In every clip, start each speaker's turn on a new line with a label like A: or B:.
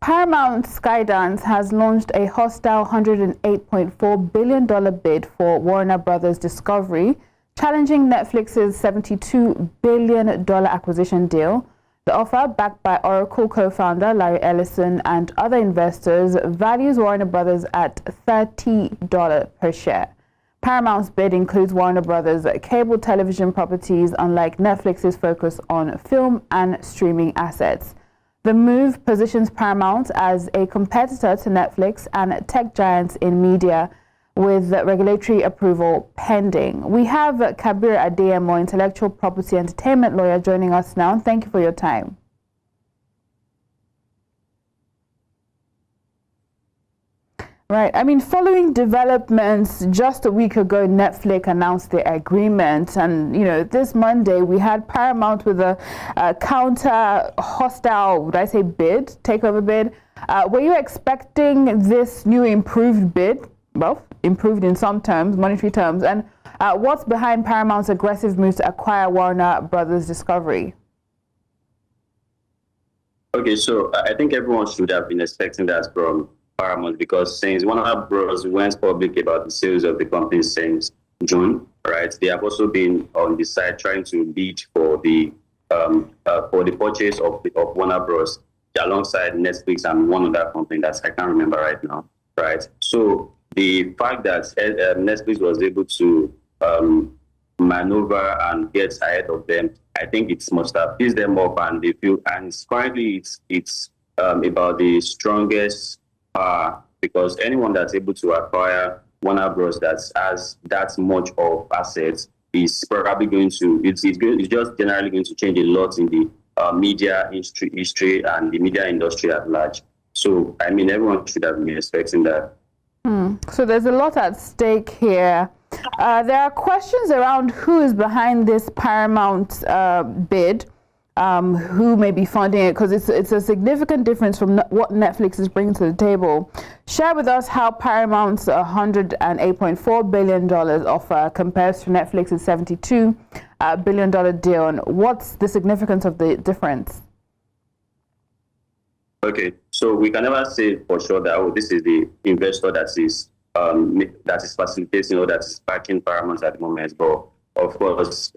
A: Paramount Skydance has launched a hostile $108.4 billion bid for Warner Brothers Discovery, challenging Netflix's $72 billion acquisition deal. The offer, backed by Oracle co-founder Larry Ellison and other investors, values Warner Brothers at $30 per share. Paramount's bid includes Warner Brothers' cable television properties, unlike Netflix's focus on film and streaming assets. The move positions Paramount as a competitor to Netflix and tech giants in media, with regulatory approval pending. We have Kabir Adeyemo, intellectual property entertainment lawyer, joining us now. Thank you for your time. Right. I mean, following developments, just a week ago, Netflix announced the agreement. And, you know, this Monday, we had Paramount with a counter hostile, would I say bid, takeover bid. Were you expecting this new improved bid? Well, improved in some terms, monetary terms. And what's behind Paramount's aggressive move to acquire Warner Brothers Discovery?
B: Okay, so I think everyone should have been expecting that from Paramount, because since Warner Bros. Went public about the sales of the company since June, right? They have also been on the side trying to bid for the purchase of Warner Bros. Alongside Netflix and one other company that I can't remember right now, right? So the fact that Netflix was able to maneuver and get ahead of them, I think it must have pissed them off, and they feel. And currently, it's about the strongest. Because anyone that's able to acquire Warner Bros. That has that much of assets is probably going to, it's just generally going to change a lot in the media history and the media industry at large. So, I mean, everyone should have been expecting that.
A: So there's a lot at stake here. There are questions around who is behind this Paramount bid. Who may be funding it, because it's a significant difference from what Netflix is bringing to the table. Share with us how Paramount's $108.4 billion offer compares to Netflix's $72 billion deal, and what's the significance of the difference?
B: Okay, so we can never say for sure that this is the investor that is facilitating or that is backing Paramount at the moment, but of course,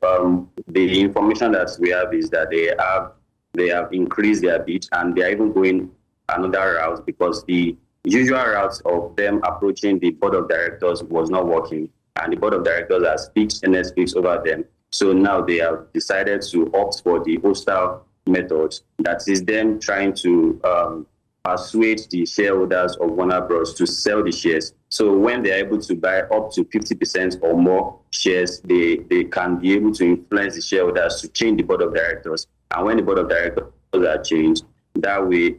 B: the information that we have is that they have increased their bid, and they are even going another route, because the usual route of them approaching the board of directors was not working, and the board of directors has picked Netflix over them. So now they have decided to opt for the hostile method, that is them trying to persuade the shareholders of Warner Bros. To sell the shares. So when they're able to buy up to 50% or more shares, they can be able to influence the shareholders to change the board of directors. And when the board of directors are changed, that way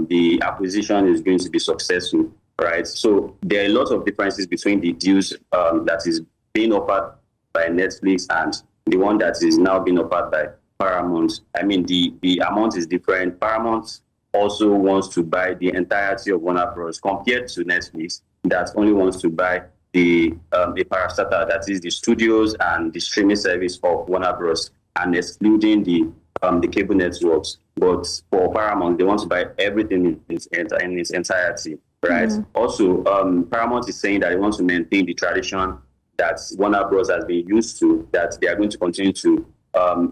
B: the acquisition is going to be successful, right? So there are a lot of differences between the deals that is being offered by Netflix and the one that is now being offered by Paramount. I mean, the amount is different. Paramount also wants to buy the entirety of Warner Bros. Compared to Netflix, that only wants to buy the parastatal, that is the studios and the streaming service of Warner Bros. And excluding the cable networks. But for Paramount, they want to buy everything in its entirety, right? Also, Paramount is saying that they want to maintain the tradition that Warner Bros. Has been used to, that they are going to continue to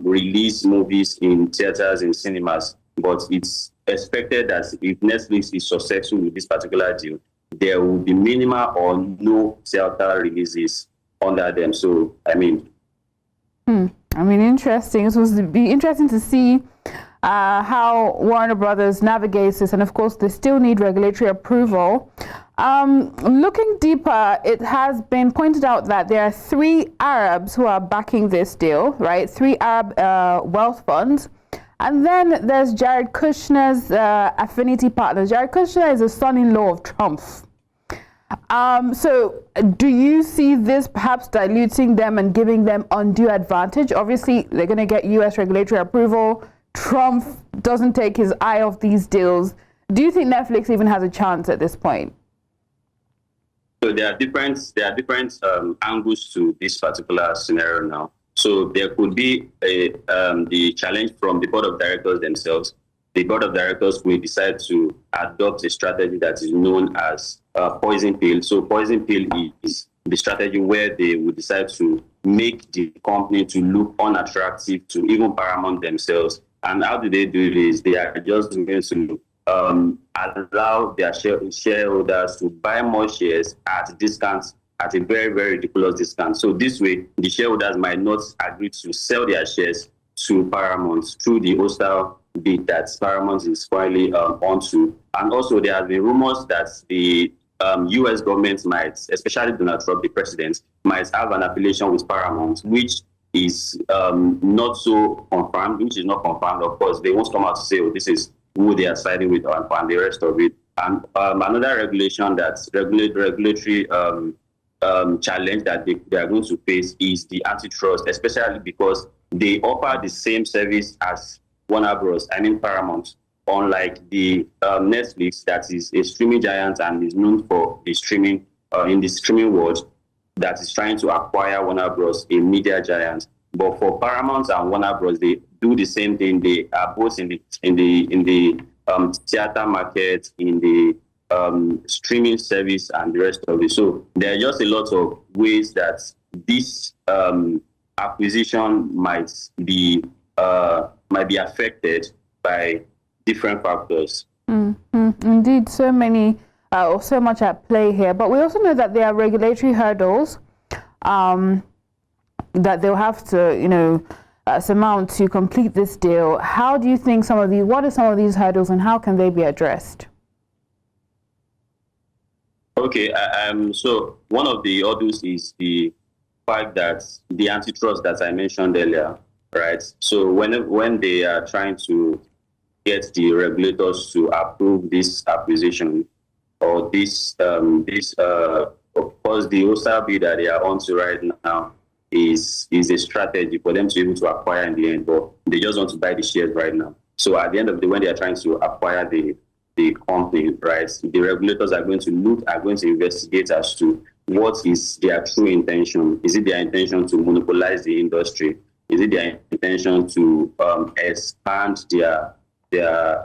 B: release movies in theaters and cinemas. But it's expected that if Netflix is successful with this particular deal, there will be minimal or no theater releases under them. So, I mean,
A: interesting. It will be interesting to see how Warner Brothers navigates this, and of course, they still need regulatory approval. Looking deeper, it has been pointed out that there are 3 Arabs who are backing this deal, right? 3 Arab wealth funds. And then there's Jared Kushner's affinity partners. Jared Kushner is a son-in-law of Trump. So do you see this perhaps diluting them and giving them undue advantage? Obviously, they're going to get U.S. regulatory approval. Trump doesn't take his eye off these deals. Do you think Netflix even has a chance at this point?
B: So there are different angles to this particular scenario now. So there could be the challenge from the board of directors themselves, the board of directors will decide to adopt a strategy that is known as poison pill. So poison pill is the strategy where they will decide to make the company to look unattractive to even Paramount themselves. And how do they do this? They are just going to allow their shareholders to buy more shares at discounts, at a very, very ridiculous discount. So this way, the shareholders might not agree to sell their shares to Paramount through the hostile bid that Paramount is finally onto. And also, there have been rumors that the U.S. government might, especially Donald Trump, the president, might have an affiliation with Paramount, which is not so confirmed, which is not confirmed. Of course, they won't come out to say, oh, this is who they are siding with and the rest of it. And another regulation that's regulatory challenge that they are going to face is the antitrust, especially because they offer the same service as Warner Bros. I mean Paramount, unlike the Netflix, that is a streaming giant and is known for the streaming in the streaming world, that is trying to acquire Warner Bros., a media giant. But for Paramount and Warner Bros., they do the same thing. They are both in the theater market, in the streaming service, and the rest of it. So there are just a lot of ways that this acquisition might be affected by different factors.
A: Indeed, so many or so much at play here. But we also know that there are regulatory hurdles that they'll have to, surmount to complete this deal. How do you think what are some of these hurdles, and how can they be addressed?
B: Okay, so one of the hurdles is the fact that the antitrust that I mentioned earlier, right? So when they are trying to get the regulators to approve this acquisition or this, of course, the hostile bid that they are onto right now is a strategy for them to be able to acquire in the end, but they just want to buy the shares right now. So at the end of the day, when they are trying to acquire the company, right, the regulators are going to investigate as to what is their true intention. Is it their intention to monopolize the industry? Is it their intention to expand their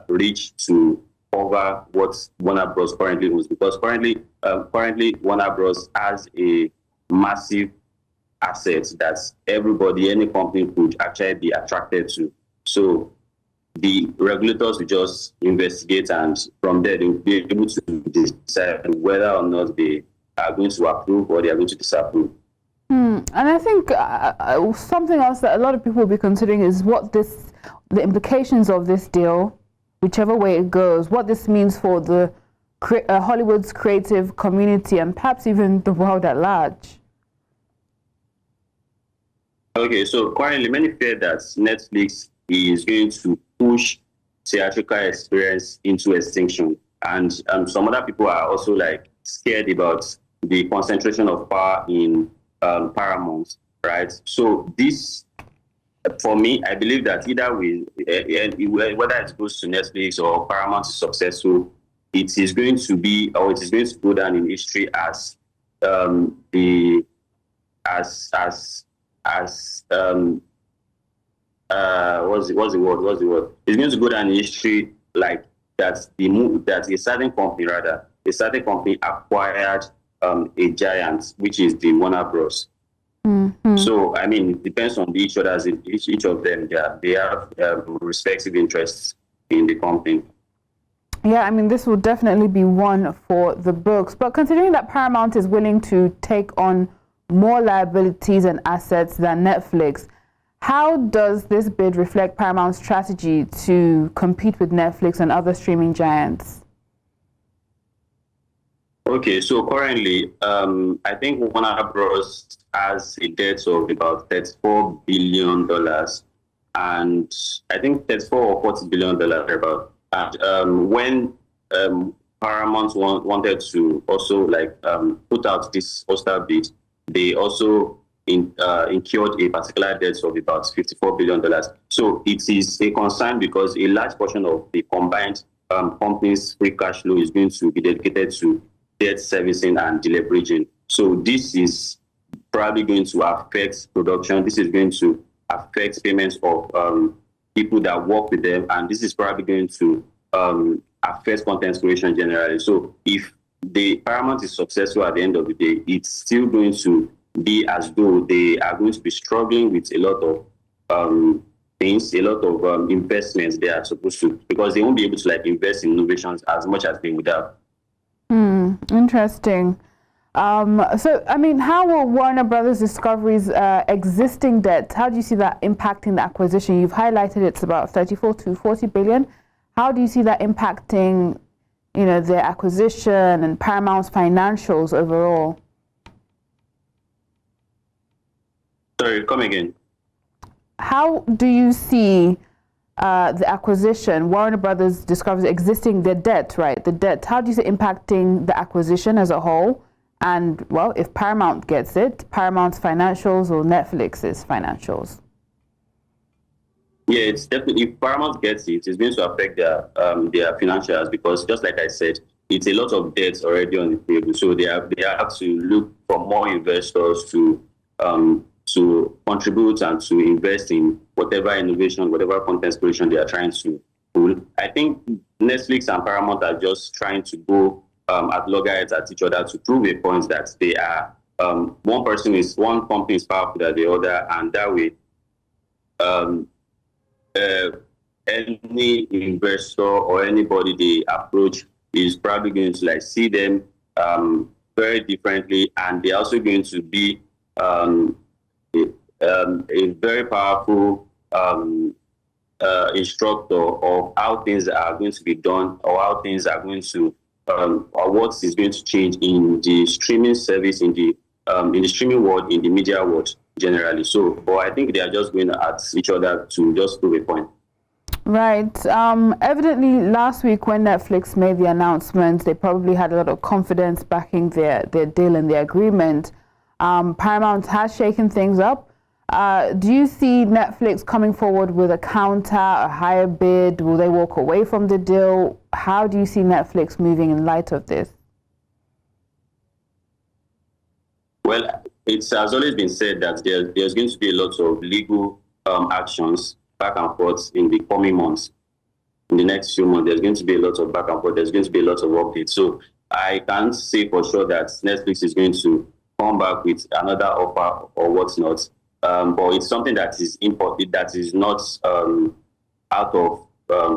B: reach to cover what Warner Bros. Currently owns? Because currently Warner Bros. Has a massive asset that any company could actually be attracted to. So the regulators will just investigate, and from there they'll be able to decide whether or not they are going to approve or they are going to disapprove.
A: And I think something else that a lot of people will be considering is the implications of this deal, whichever way it goes, what this means for the Hollywood's creative community and perhaps even the world at large.
B: Okay, so currently many fear that Netflix is going to push theatrical experience into extinction, and some other people are also scared about the concentration of power in Paramount, right? So this, for me, I believe that either way, whether it goes to Netflix or Paramount is successful, it is going to go down in history as what's the word? It's going to go down in history like that a certain company acquired a giant, which is the Warner Bros. Mm-hmm. So I mean, it depends on each of them. They have respective interests in the company.
A: Yeah, I mean, this will definitely be one for the books. But considering that Paramount is willing to take on more liabilities and assets than Netflix, how does this bid reflect Paramount's strategy to compete with Netflix and other streaming giants?
B: Okay, so currently, I think Warner Bros. Has a debt of about $34 billion, and I think $34 or $40 billion about. And when Paramount wanted to also put out this hostile bid, they also incurred a particular debt of about $54 billion. So it is a concern because a large portion of the combined company's free cash flow is going to be dedicated to debt servicing and deleveraging. So this is probably going to affect production. This is going to affect payments of people that work with them, and this is probably going to affect content creation generally. So if the Paramount is successful at the end of the day, it's still going to be as though they are going to be struggling with a lot of things, a lot of investments they are supposed to, because they won't be able to like invest in innovations as much as they would have.
A: Interesting. So, I mean, how will Warner Brothers Discovery's existing debt, how do you see that impacting the acquisition? You've highlighted it's about 34 to 40 billion. How do you see that impacting, you know, their acquisition and Paramount's financials overall?
B: Sorry, come again.
A: How do you see the acquisition, Warner Brothers Discovery's existing, their debt, right? The debt, how do you see it impacting the acquisition as a whole? And, well, if Paramount gets it, Paramount's financials or Netflix's financials?
B: Yeah, it's definitely, if Paramount gets it, it's going to affect their financials, because just like I said, it's a lot of debts already on the table. So they have to look for more investors to contribute and to invest in whatever innovation, whatever content creation they are trying to pull. I think Netflix and Paramount are just trying to go at loggerheads at each other to prove a point that they are one company is powerful than the other, and that way any investor or anybody they approach is probably going to like see them very differently, and they're also going to be a very powerful instructor of how things are going to be done, or how things are going to or what is going to change in the streaming service, in the streaming world, in the media world generally. So, but I think they are just going at each other to just prove a point.
A: Right. Evidently, last week when Netflix made the announcement, they probably had a lot of confidence backing their deal and their agreement. Paramount has shaken things up. Do you see Netflix coming forward with a counter, a higher bid? Will they walk away from the deal? How do you see Netflix moving in light of this?
B: Well, it has always been said that there's going to be a lot of legal actions back and forth in the coming months. In the next few months, there's going to be a lot of back and forth. There's going to be a lot of updates. So I can't say for sure that Netflix is going to come back with another offer or what's not. But it's something that is important, that is not out of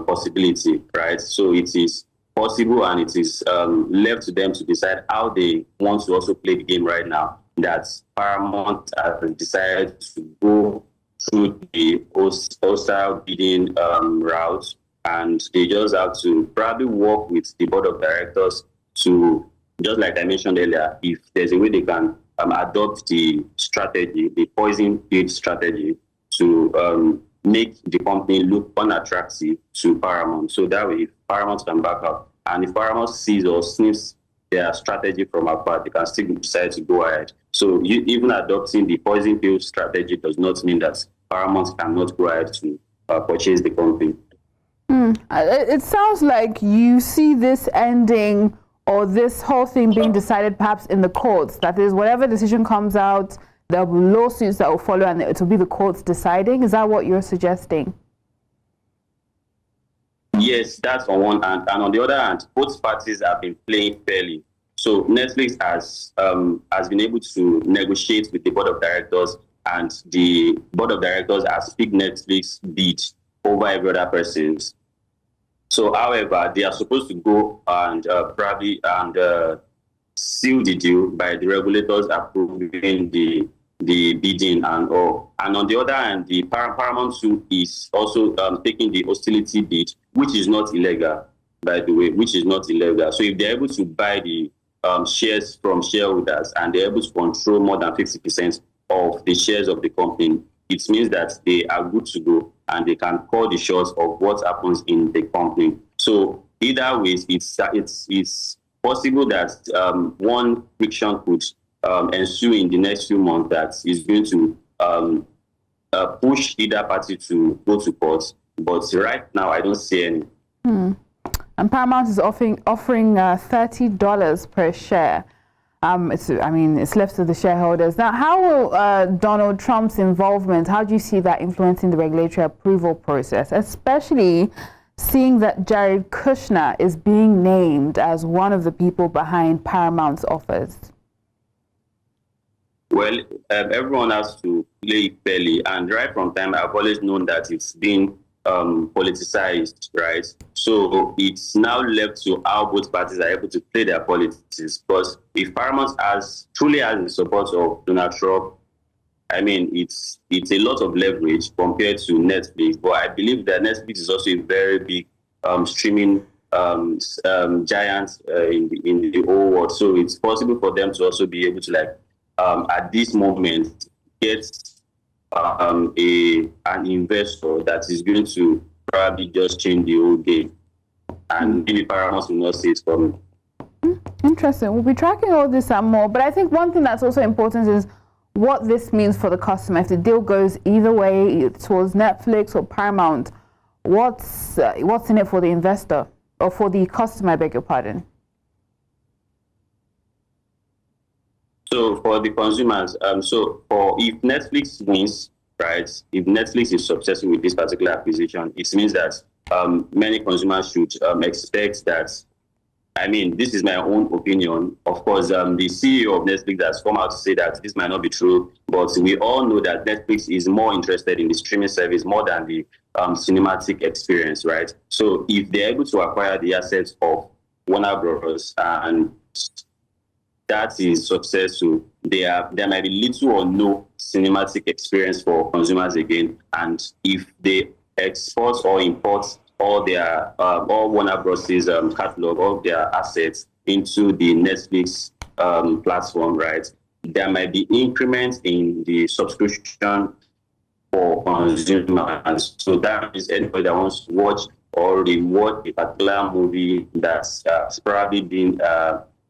B: possibility, right? So it is possible, and it is left to them to decide how they want to also play the game right now. That Paramount has decided to go through the hostile bidding route, and they just have to probably work with the board of directors to, just like I mentioned earlier, if there's a way they can adopt the strategy, the poison pill strategy, to make the company look unattractive to Paramount. So that way, if Paramount can back up, and if Paramount sees or sniffs their strategy from apart, they can still decide to go ahead. So even adopting the poison pill strategy does not mean that Paramount cannot go ahead to purchase the company.
A: It sounds like you see this ending, or this whole thing being decided perhaps in the courts. That is, whatever decision comes out, there will be lawsuits that will follow, and it will be the courts deciding. Is that what you're suggesting?
B: Yes, that's on one hand. And on the other hand, both parties have been playing fairly. So Netflix has been able to negotiate with the board of directors, and the board of directors has picked Netflix bid over every other person's. So, however, they are supposed to go and probably seal the deal by the regulators approving the bidding and all. And on the other hand, the Paramount too is also taking the hostility bid, which is not illegal, by the way, which is not illegal. So if they're able to buy the shares from shareholders, and they're able to control more than 50% of the shares of the company, it means that they are good to go, and they can call the shots of what happens in the company. So either way, it's possible that one friction could ensue in the next few months that is going to push either party to go to court. But right now, I don't see any.
A: And Paramount is offering $30 per share. It's left to the shareholders. Now, how will Donald Trump's involvement, how do you see that influencing the regulatory approval process, especially seeing that Jared Kushner is being named as one of the people behind Paramount's offers?
B: Well, everyone has to play fairly, and right from time, I've always known that it's been politicized, right? So it's now left to how both parties are able to play their politics. Because if Paramount truly has the support of Donald Trump, it's a lot of leverage compared to Netflix. But I believe that Netflix is also a very big streaming giant in the whole world. So it's possible for them to also be able to at this moment get an investor that is going to probably just change the whole game. And maybe Paramount will not see it coming.
A: Interesting. We'll be tracking all this and more. But I think one thing that's also important is what this means for the customer. If the deal goes either way, towards Netflix or Paramount, what's in it for the investor or for the customer, I beg your pardon?
B: So for the consumers, if Netflix wins, right, if Netflix is successful with this particular acquisition, it means that many consumers should expect that. This is my own opinion. Of course, the CEO of Netflix has come out to say that this might not be true, but we all know that Netflix is more interested in the streaming service more than the cinematic experience, right? So if they're able to acquire the assets of Warner Bros. And that is successful, there might be little or no cinematic experience for consumers again. And if they export or import all Warner Bros. Catalog, all their assets into the Netflix platform, right, there might be increments in the subscription for consumers. So that is anybody that wants to watch or rewatch a particular movie that's probably been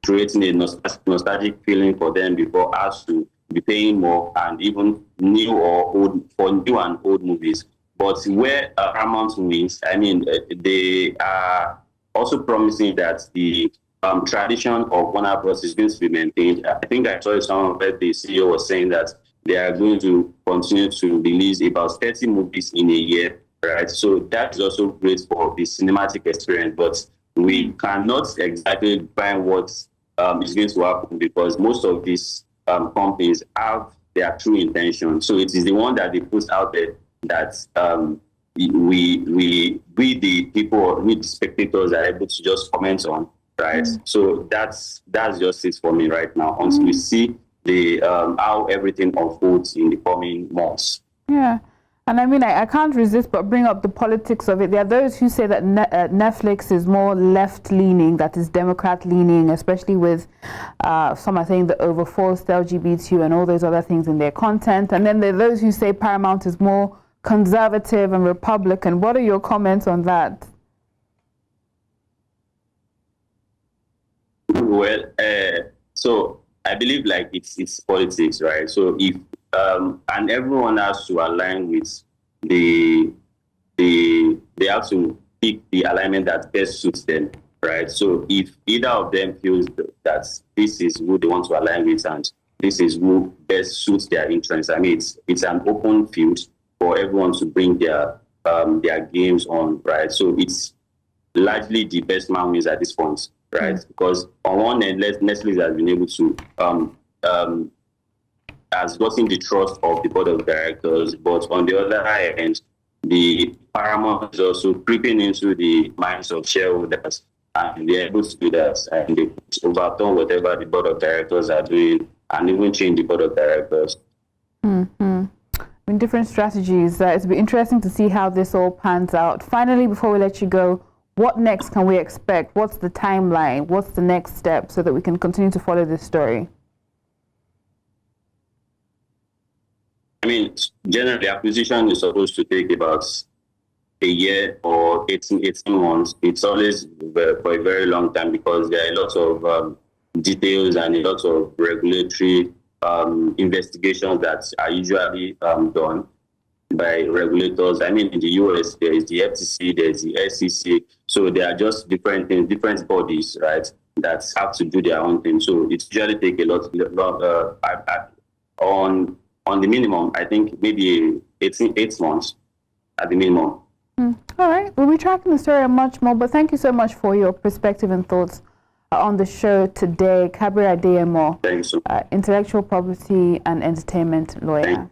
B: creating a nostalgic feeling for them before has to be paying more, and even new or old for new and old movies. But where Paramount wins, they are also promising that the tradition of Warner Bros. Is going to be maintained. I think I saw somewhere the CEO was saying that they are going to continue to release about 30 movies in a year, right? So that is also great for the cinematic experience, but we cannot exactly find what is going to happen, because most of these companies have their true intention. So it is the one that they put out there that we the people, we the spectators are able to just comment on, right? So that's just it for me right now until we see the how everything unfolds in the coming months.
A: Yeah. And I can't resist but bring up the politics of it. There are those who say that Netflix is more left-leaning, that is Democrat-leaning, especially with some are saying the overforced LGBTQ and all those other things in their content. And then there are those who say Paramount is more conservative and Republican. What are your comments on that?
B: Well, so I believe it's politics, right? So if and everyone has to align with they have to pick the alignment that best suits them, right? So if either of them feels that this is who they want to align with and this is who best suits their interests, it's an open field for everyone to bring their games on, right? So it's largely the best man wins at this point, right? Because on one end, Netflix has been able to has gotten the trust of the board of directors, but on the other hand, the Paramount is also creeping into the minds of shareholders, and they're able to do that, and they overturn whatever the board of directors are doing, and even change the board of directors.
A: Different strategies. It's been interesting to see how this all pans out. Finally, before we let you go, what next can we expect? What's the timeline? What's the next step so that we can continue to follow this story?
B: Generally, acquisition is supposed to take about a year or 18 months. It's always for a very long time because there are a lot of details and a lot of regulatory investigations that are usually done by regulators. In the US, there is the FTC, there is the SEC. So they are just different things, different bodies, right, that have to do their own thing. So it usually take a lot on the minimum, I think maybe 8 months at the minimum.
A: All right, we'll be tracking the story and much more, but thank you so much for your perspective and thoughts on the show today. Kabir Adeyemo,
B: Thank you so much.
A: Intellectual property and entertainment lawyer.